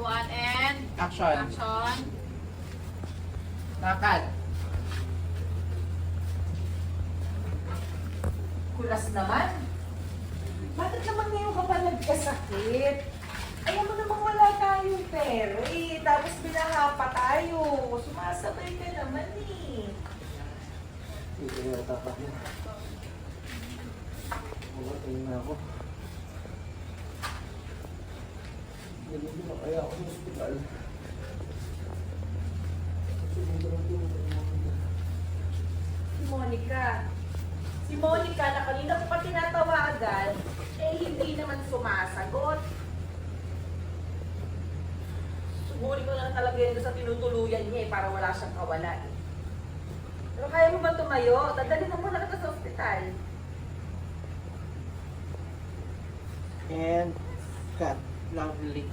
one, and Action. action. Nakad. Kulas naman. Bakit naman ngayon ka pa nagkasakit? Ayaw mo namang wala tayong pera eh. Tapos binaha pa tayo. Sumasabay ka naman eh. Hindi na natapak mo. Mamatay na ako. Hindi na kaya ako sa hospital. Si Monica. Si Monica na kanina ko pa tinatawagan, eh hindi naman sumasagot. Sugurin ko na talaga yun sa tinutuluyan niya eh, para wala siyang kawala eh. Pero kaya mo ba tumayo? Dadalhin mo muna kita sa ospital. And cut. Lovely.